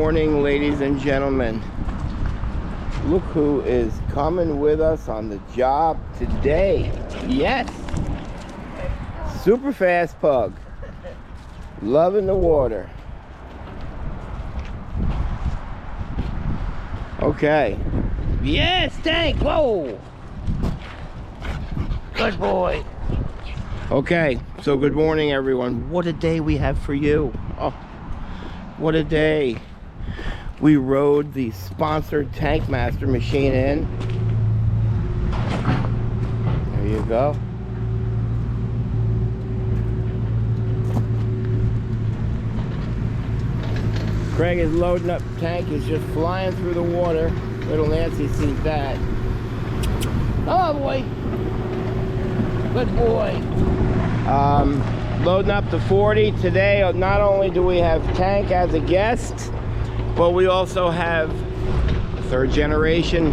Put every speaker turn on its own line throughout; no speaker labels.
morning, ladies and gentlemen. Look who is coming with us on the job today. Yes, super fast pug, loving the water. Okay, yes, tank. Whoa, good boy. Okay, so good morning, everyone. What a day we have for you. Oh, what a day. We rode the sponsored Tankmaster machine in. There you go. Craig is loading up the tank. He's just flying through the water. Little Nancy sees that. Oh boy. Good boy. Loading up to 40 today. Not only do we have Tank as a guest, but we also have third generation.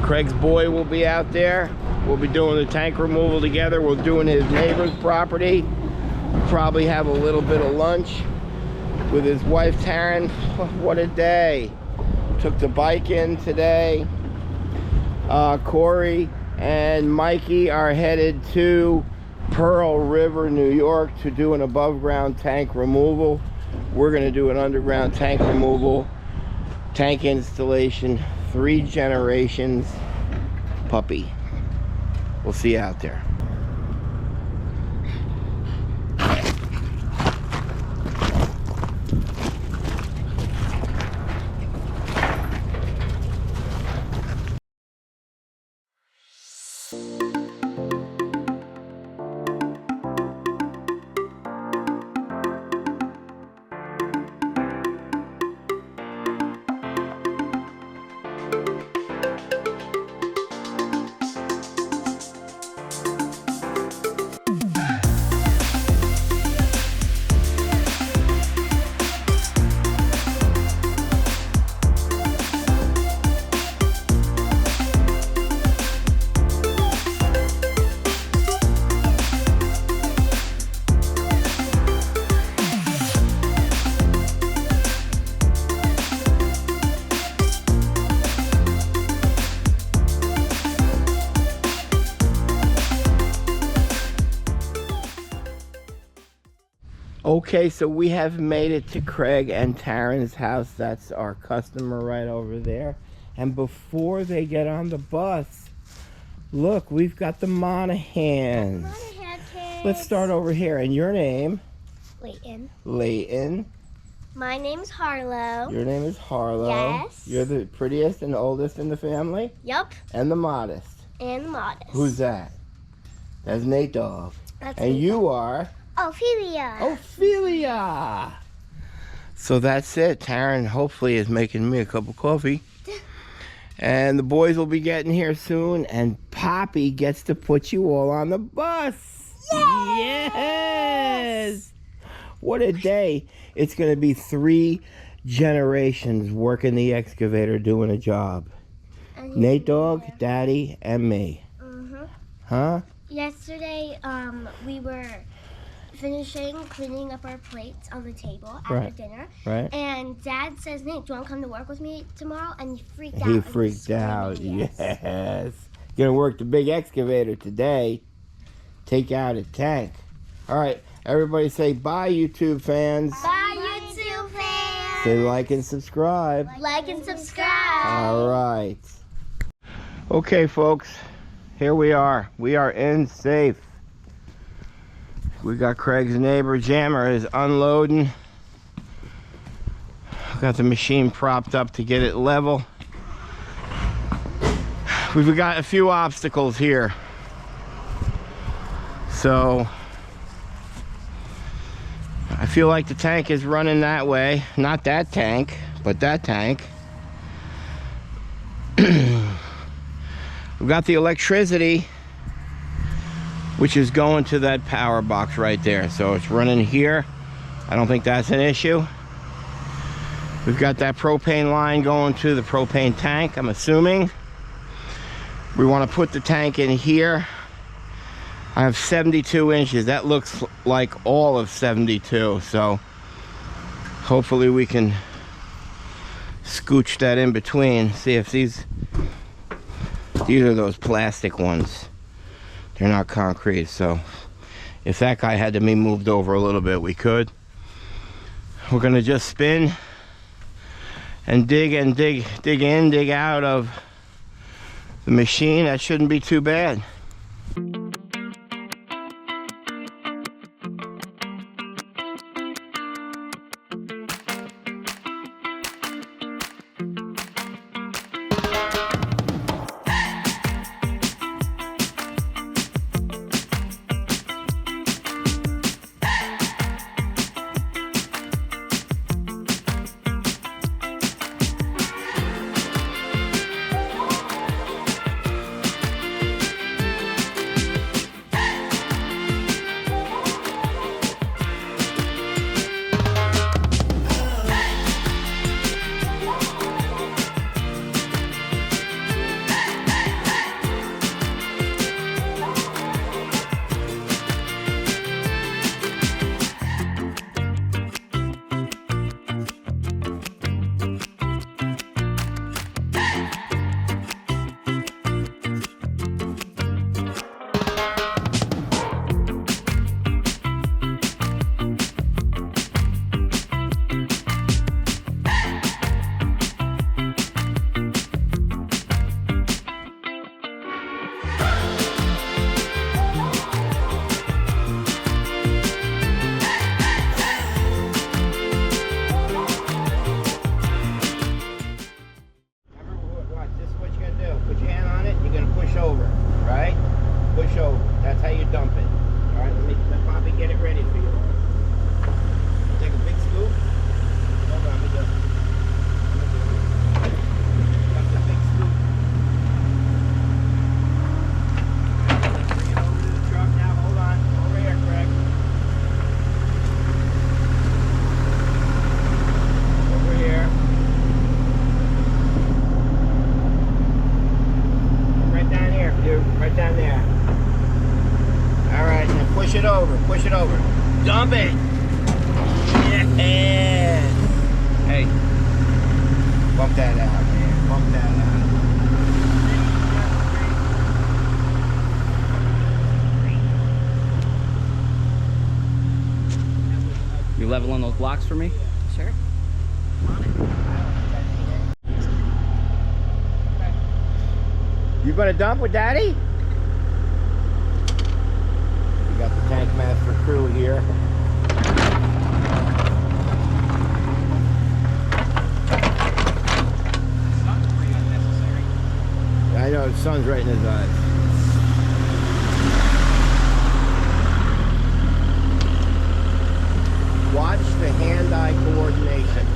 Craig's boy will be out there. We'll be doing the tank removal together. We're doing his neighbor's property. Probably have a little bit of lunch with his wife Taryn. What a day. Took the bike in today. Corey and Mikey are headed to Pearl River, New York to do an above ground tank removal. We're going to do an underground tank removal, tank installation, 3 generations puppy. We'll see you out there. Okay, so we have made it to Craig and Taryn's house. That's our customer right over there. And before they get on the bus, look, we've got the Monahans. Let's start over here. And your name?
Layton.
Layton.
My name's Harlow.
Your name is Harlow.
Yes.
You're the prettiest and oldest in the family?
Yup.
And the modest.
And modest.
Who's that? That's Nate Dog.
That's
and
me.
you are?
Ophelia.
Ophelia. So that's it. Taryn hopefully is making me a cup of coffee. And the boys will be getting here soon. And Poppy gets to put you all on the bus.
Yes.
Yes. What a day. It's going to be 3 generations working the excavator doing a job. Nate Dog, Daddy, and me. Huh?
Yesterday, we were finishing cleaning up our plates on the table after dinner.
Right.
And Dad says, Nate, do you want to come to work with me tomorrow? And he freaked out.
He freaked out, yes. Gonna work the big excavator today. Take out a tank. All right, everybody say bye, YouTube fans.
Bye, YouTube fans.
Say like and subscribe.
Like and subscribe.
All right. Okay, folks, here we are. We are in safe. We got Craig's neighbor Jammer is unloading. Got the machine propped up to get it level. We've got a few obstacles here. So I feel like the tank is running that way. Not that tank, but that tank. We've got the electricity, which is going to that power box right there. So it's running here. I don't think that's an issue. We've got that propane line going to the propane tank, I'm assuming. We want to put the tank in here. I have 72 inches. That looks like all of 72. So Hopefully we can scooch that in between. See if these are those plastic ones. They're not concrete, so if that guy had to be moved over a little bit, we could. We're gonna just spin and dig in, dig out of the machine. That shouldn't be too bad. Push it over. Dump it. Yeah. Hey. Bump that out, man. Bump that out.
You leveling those blocks for me?
Sure.
You gonna dump with Daddy? We got the Tank Master crew here. I know, the sun's right in his eyes. Watch the hand-eye coordination.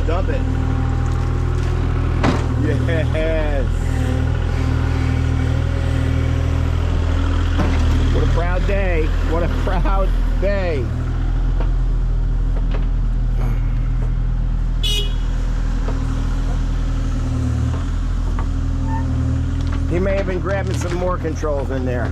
Dump it. Yes. What a proud day. What a proud day. He may have been grabbing some more controls in there.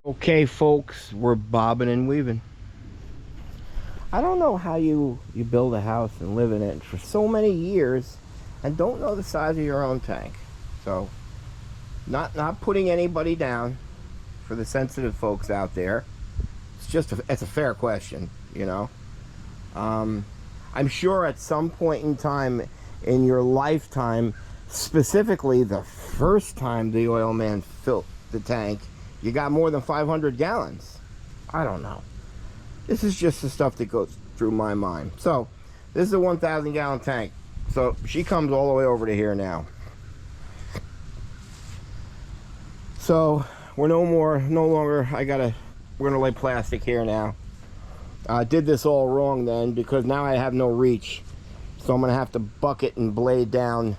Okay, folks, we're bobbing and weaving. I don't know how you build a house and live in it for so many years and don't know the size of your own tank. So, not putting anybody down for the sensitive folks out there. It's just it's a fair question, you know. I'm sure at some point in time in your lifetime, specifically the first time the oil man filled the tank, you got more than 500 gallons. I don't know. This is just the stuff that goes through my mind. So, this is a 1,000 gallon tank. So, she comes all the way over to here now. So, we're no longer, I gotta we're gonna lay plastic here now. I did this all wrong then because now I have no reach. So I'm gonna have to bucket and blade down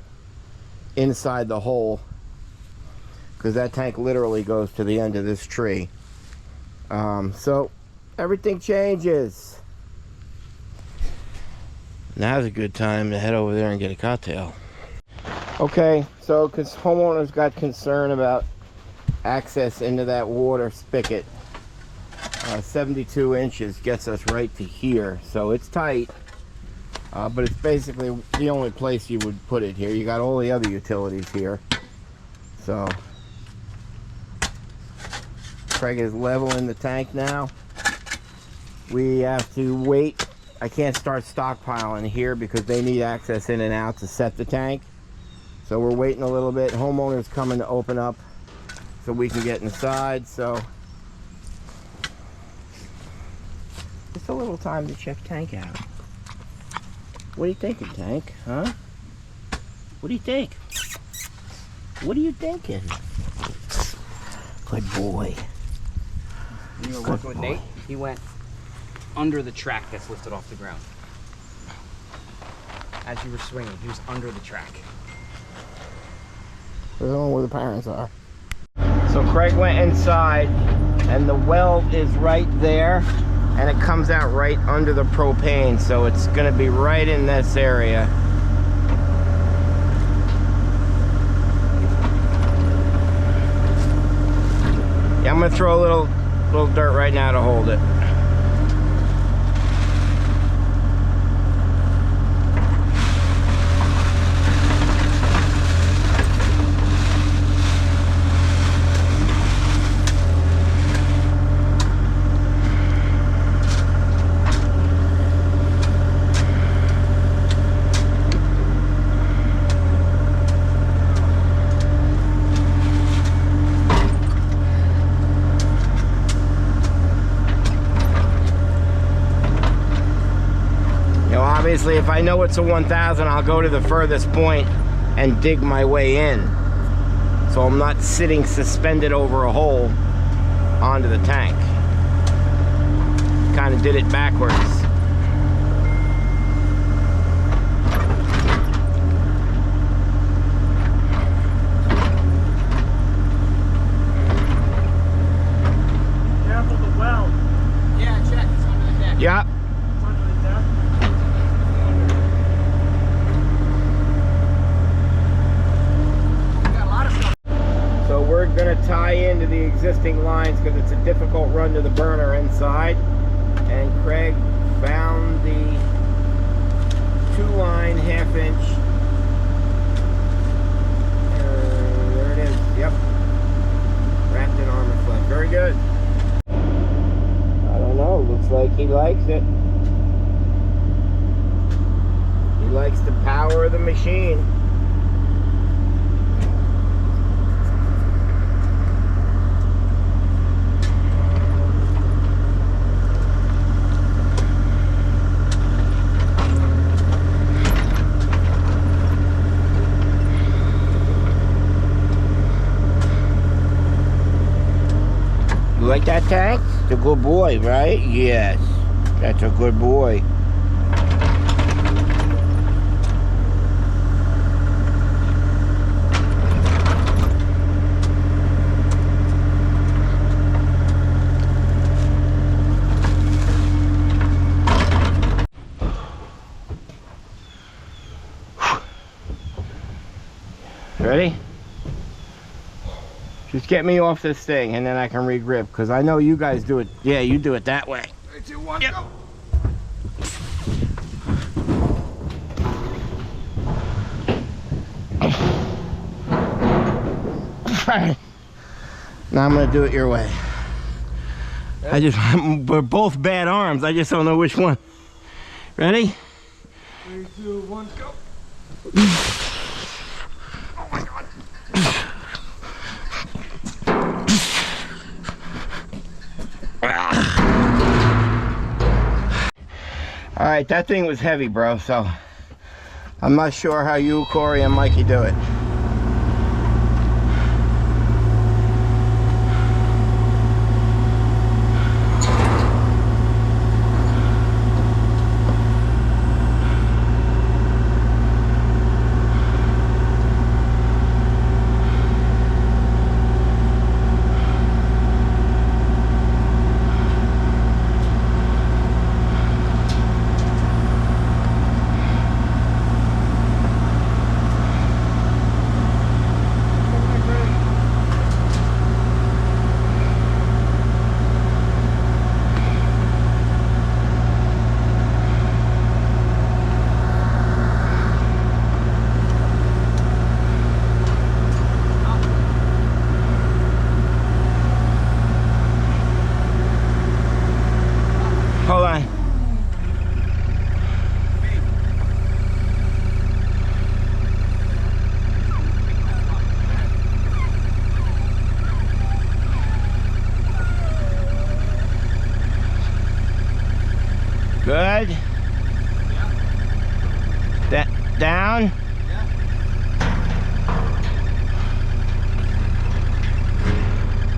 inside the hole because that tank literally goes to the end of this tree. So everything changes. Now's a good time to head over there and get a cocktail. Okay, so because homeowners got concerned about access into that water spigot, 72 inches gets us right to here, so it's tight, but it's basically the only place you would put it here. You got all the other utilities here, so Craig is leveling the tank now. We have to wait. I can't start stockpiling here because they need access in and out to set the tank. So we're waiting a little bit. Homeowners coming to open up so we can get inside. So just a little time to check tank out. What are you thinking, tank? Huh? What do you think? What are you thinking? Good boy.
When you were working with Nate, he went under the track that's lifted off the ground. As you were swinging, he was under the track.
I don't know where the parents are. So Craig went inside, and the well is right there, and it comes out right under the propane, so it's gonna be right in this area. Yeah, I'm gonna throw a little dirt right now to hold it. Obviously, if I know it's a 1000, I'll go to the furthest point and dig my way in. So I'm not sitting suspended over a hole onto the tank. Kind of did it backwards.
Careful the well.
Yeah, check. It's under the deck.
Yep. We're going to tie into the existing lines because it's a difficult run to the burner inside, and Craig found the 2-line 1/2 inch. There it is. Yep, wrapped in armor flake. Very good. I don't know, looks like he likes it. He likes the power of the machine. You like that tank? It's a good boy, right? Yes, that's a good boy. Ready? Just get me off this thing and then I can regrip, because I know you guys do it. Yeah, you do it that way.
3, 2, 1,
Yep.
go!
Now I'm gonna do it your way. We're both bad arms. I just don't know which one. Ready?
3, 2, 1, go! Oh my God!
All right, that thing was heavy, bro, so I'm not sure how you, Corey, and Mikey do it. Good. Down.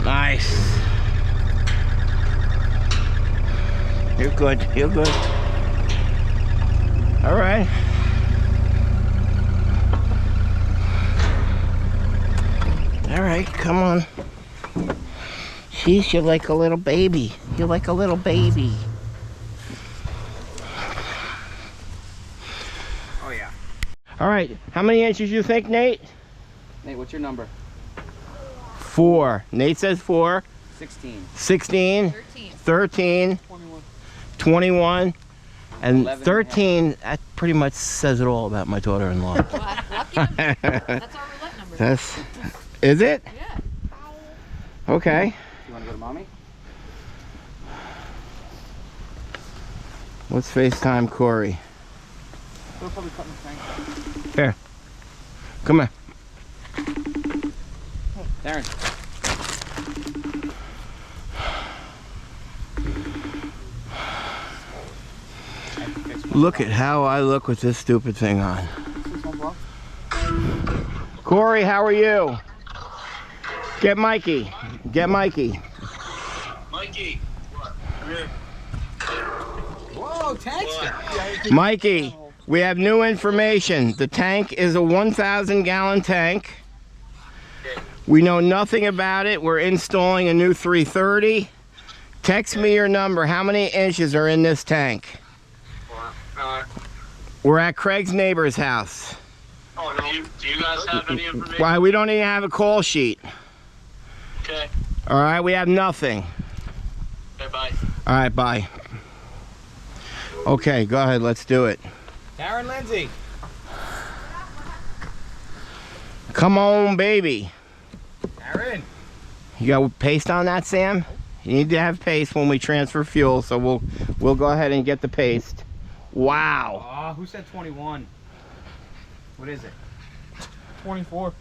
Nice. You're good. You're good. All right. All right, come on. Sheesh, you're like a little baby. You're like a little baby.
Oh yeah.
All right, how many inches you think, Nate?
Nate, what's your number?
4. Nate says 4.
16.
16. 13. 21. And
11
13, that pretty much says it all about my daughter-in-law.
Lucky number. That's our roulette number.
That's, is it?
Yeah.
Okay.
You want to go to mommy?
Let's FaceTime Corey.
We'll probably cut the tank.
Here. Come here.
Darren.
Look at how I look with this stupid thing on. Corey, how are you? Get Mikey. Get Mikey.
Mikey, what? Come here.
Whoa, tank's
Mikey, we have new information. The tank is a 1,000 gallon tank. We know nothing about it. We're installing a new 330. Text me your number. How many inches are in this tank? We're at Craig's neighbor's house.
Oh, no. Do you guys have any information?
Why, we don't even have a call sheet.
Okay.
All right, we have nothing.
Okay, bye.
All right, bye. Okay, go ahead, let's do it.
Darren Lindsay.
Come on, baby.
Darren.
You got paste on that, Sam? You need to have paste when we transfer fuel, so we'll go ahead and get the paste. Wow.
Oh, who said 21? What is it?
24.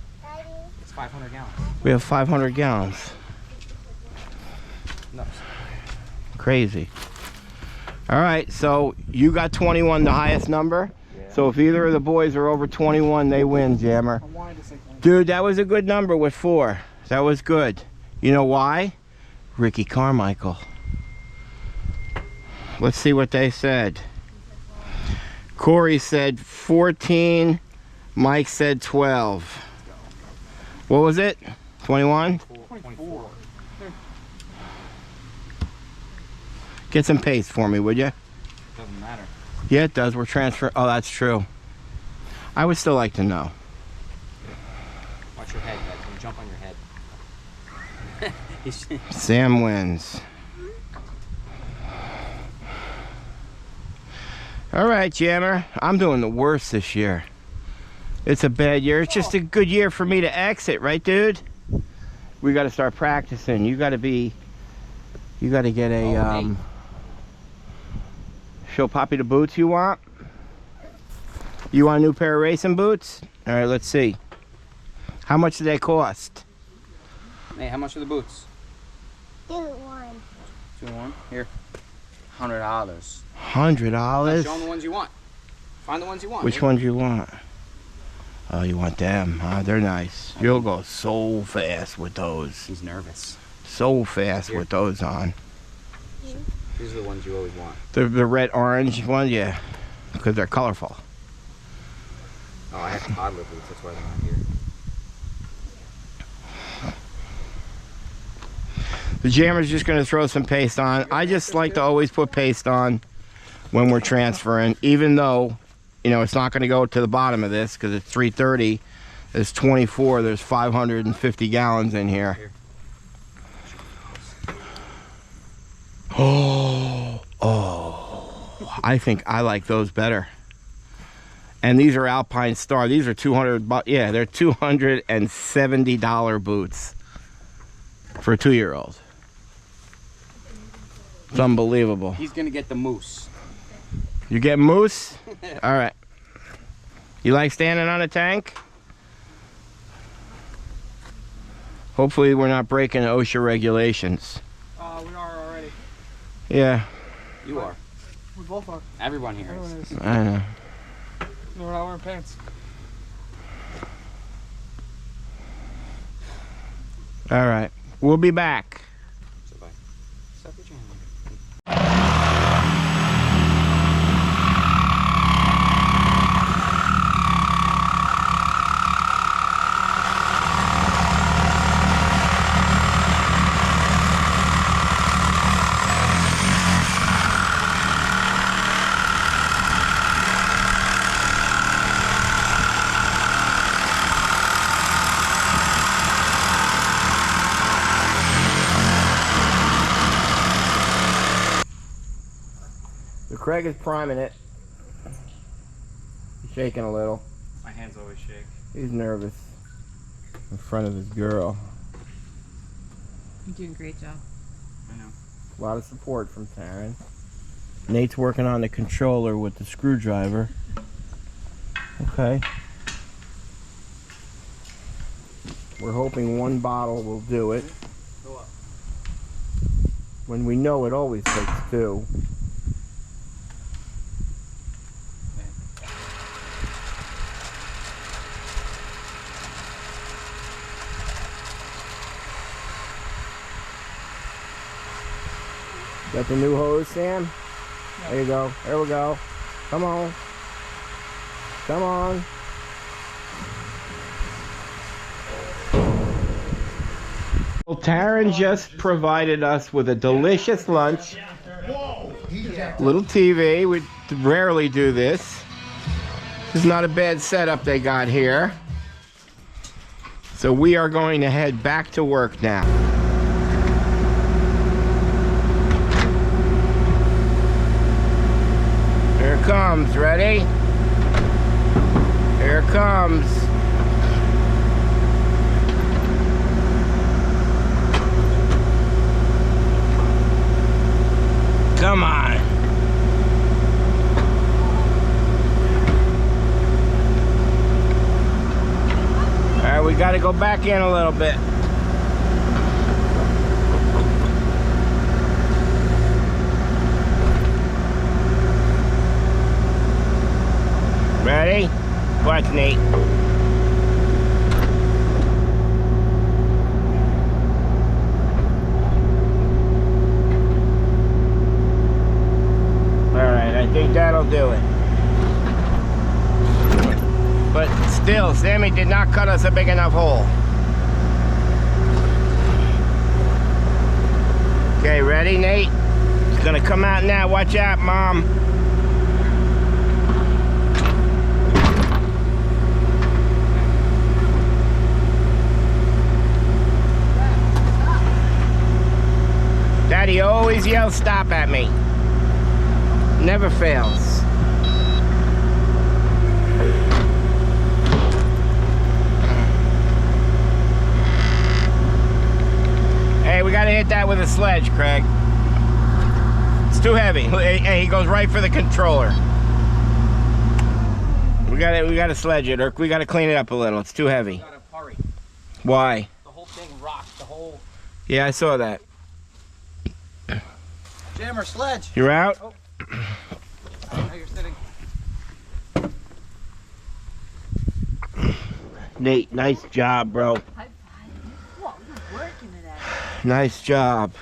It's 500 gallons.
We have 500 gallons.
No.
Crazy. All right, so you got 21, the highest number.
Yeah.
So if either of the boys are over 21, they win, Jammer.
I wanted to say 21.
Dude, that was a good number with 4. That was good. You know why? Ricky Carmichael. Let's see what they said. Corey said 14. Mike said 12. What was it? 21?
24.
Get some paste for me, would you?
Doesn't matter.
Yeah, it does. We're transferring. Oh, that's true. I would still like to know.
Watch your head, guys. Don't jump on your head.
Sam wins. All right, Jammer. I'm doing the worst this year. It's a bad year. It's just a good year for me to exit, right, dude? We got to start practicing. You got to get a, show Poppy the boots you want. You want a new pair of racing boots? All right, let's see. How much do they cost?
Hey, how much are the boots?
2 1.
2 and 1? Here. $100.
$100?
Show them the ones you want. Find the ones you want.
Which ones you want? Oh, you want them, huh? They're nice. You'll go so fast with those.
He's nervous.
So fast with those on.
These are the ones you always want.
The red orange one, yeah, because they're colorful.
Oh, I have toddler boots. That's why they're not here.
The Jammer's just going to throw some paste on. I just like to always put paste on when we're transferring, even though, you know, it's not going to go to the bottom of this because it's 330. There's 24. There's 550 gallons in here. Oh, I think I like those better. And these are Alpine Star. These are 200 bucks. Yeah, they're $270 boots for a 2-year-old. It's unbelievable.
He's going to get the moose.
You get moose? All right. You like standing on a tank? Hopefully we're not breaking OSHA regulations.
We are already.
Yeah.
You are.
We both are.
Everyone here
Everyone
is.
is.
I know.
No, we're not wearing pants.
All right. We'll be back.
So bye. Stop your channel.
So Craig is priming it. He's shaking a little.
My hands always shake.
He's nervous in front of his girl.
You're doing a great job.
I know.
A lot of support from Taryn. Nate's working on the controller with the screwdriver. Okay. We're hoping one bottle will do it.
Go up.
When we know it always takes two. Got the new hose, Sam? There you go. There we go. Come on. Come on. Well, Taryn just provided us with a delicious lunch. Little TV. We rarely do this. This is not a bad setup they got here. So we are going to head back to work now. Here it comes. Ready? Here it comes. Come on. All right, we got to go back in a little bit. Ready? Watch, Nate. I think that'll do it. But still, Sammy did not cut us a big enough hole. Okay, ready, Nate? It's gonna come out now. Watch out, Mom. Daddy always yells stop at me. Never fails. Hey, we gotta hit that with a sledge, Craig. It's too heavy. Hey, he goes right for the controller. We gotta sledge it, or we gotta clean it up a little. It's too heavy.
You gotta hurry.
Why?
The whole thing rocked. The whole
Yeah, I saw that.
jammer sledge.
You're out?
Oh. Now you're sitting.
Nate, nice job, bro.
High five. Whoa, you're working it out.
Nice job.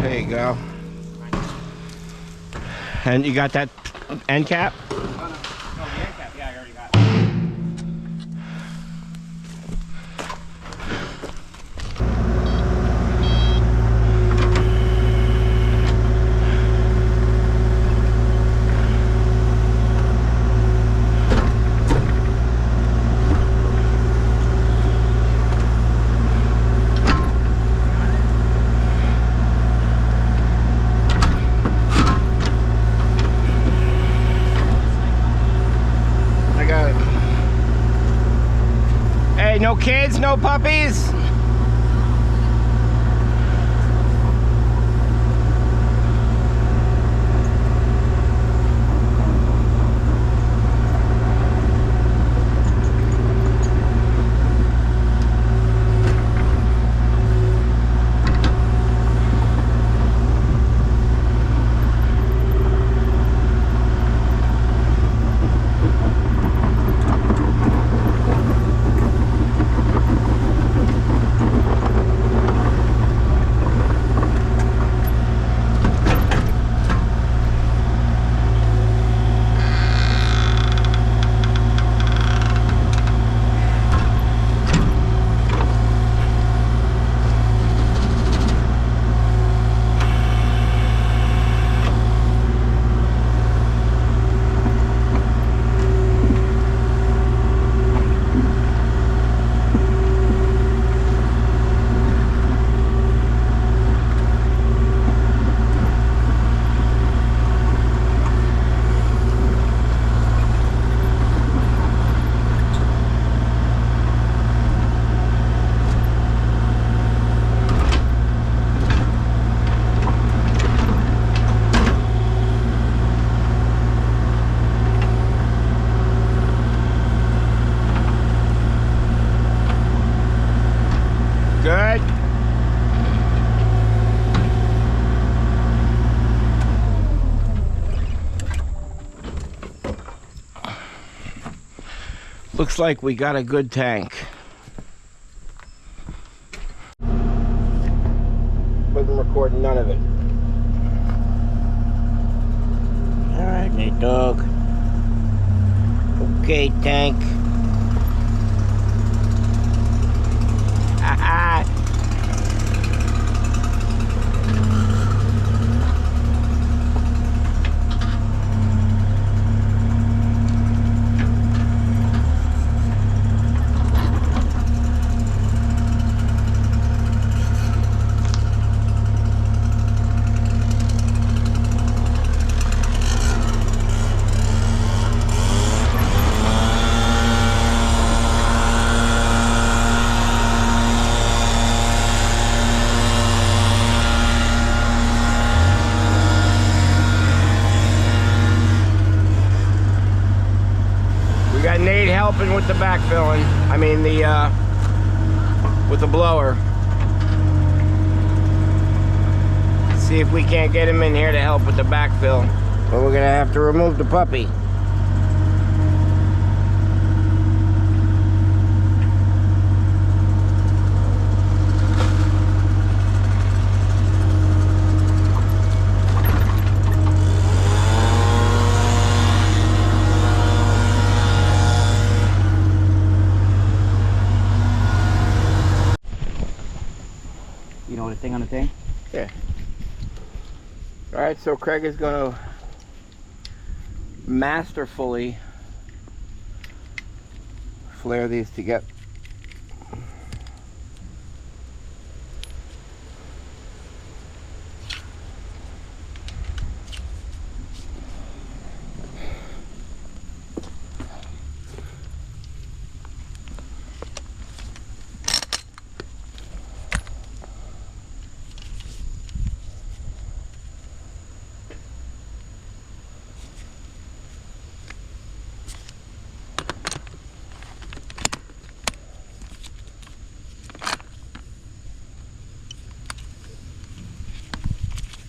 There you go. And you got that end cap?
No, the end cap. Yeah, I already got it.
Okay, no kids, no puppies? Good. Looks like we got a good tank. Wasn't recording none of it. All right, Nate Dog. Okay, tank. Got Nate helping with the backfilling. I mean with the blower. See if we can't get him in here to help with the backfill. But we're gonna have to remove the puppy.
You know the thing on the thing?
Yeah. All right, so Craig is going to masterfully flare these together.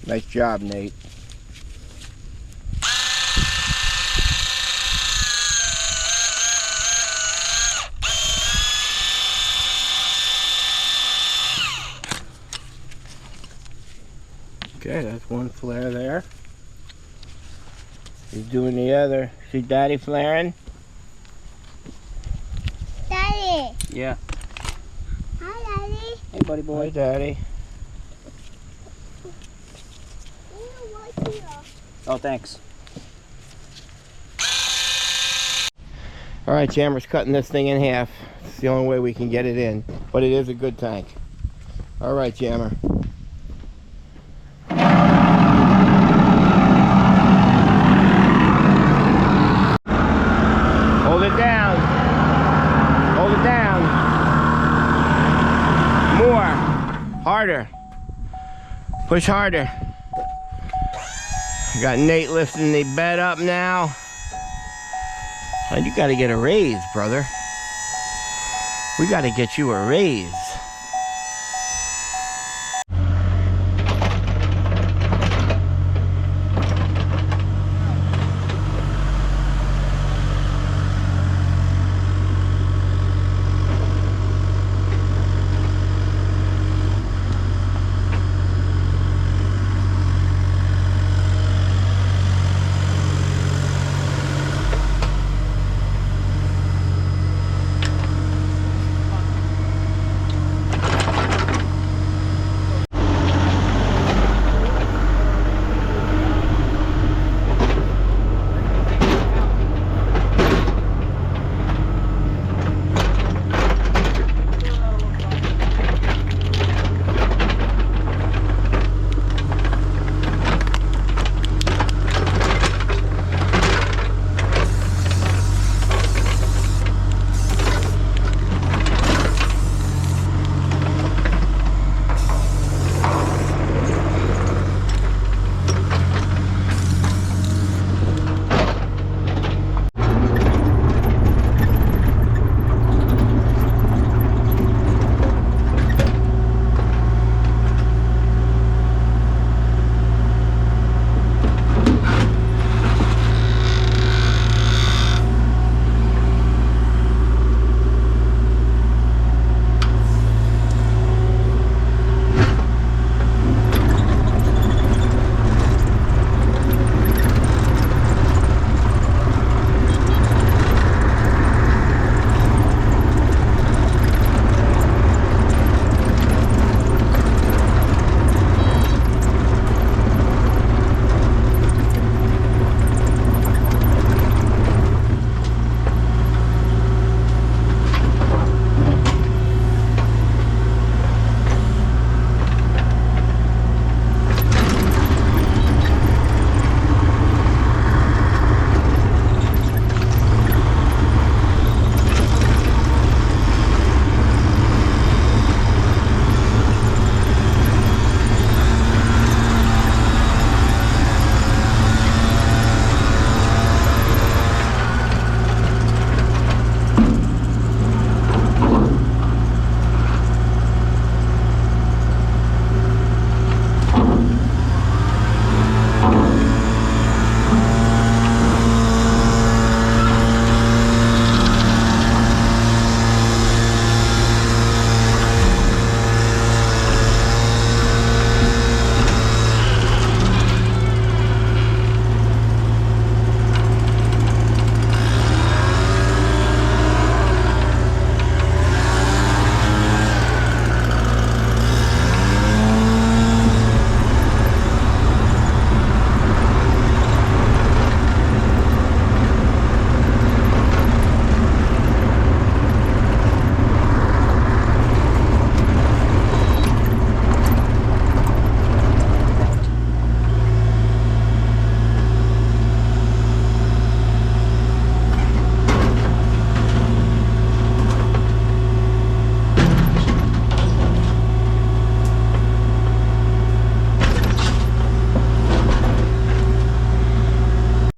Nice job, Nate. Okay, that's one flare there. He's doing the other. See Daddy flaring?
Daddy.
Yeah.
Hi, Daddy.
Hey, buddy boy.
Hi, Daddy.
Oh, thanks.
All right, Jammer's cutting this thing in half. It's the only way we can get it in, but it is a good tank. All right, Jammer. Hold it down. Hold it down. harder. Push harder. Got Nate lifting the bed up now. And you gotta get a raise, brother. We gotta get you a raise.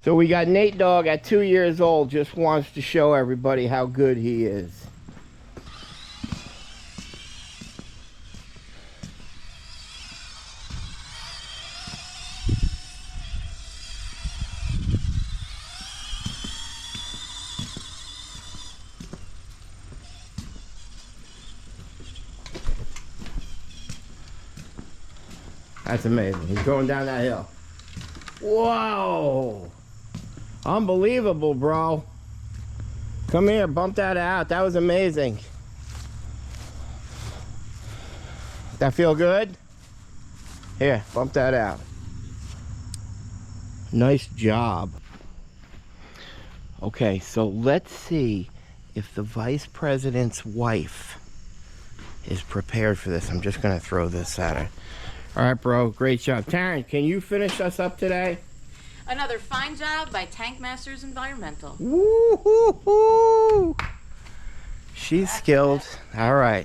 So we got Nate Dogg at 2 years old, just wants to show everybody how good he is. That's amazing. He's going down that hill. Whoa! Unbelievable, bro. Come here, bump that out. That was amazing. That feel good? Here, bump that out. Nice job. Okay, so let's see if the vice president's wife is prepared for this. I'm just gonna throw this at her. All right, bro, great job. Taryn, can you finish us up today?
Another fine job by Tank Masters Environmental.
Woo-hoo-hoo! She's skilled. All right.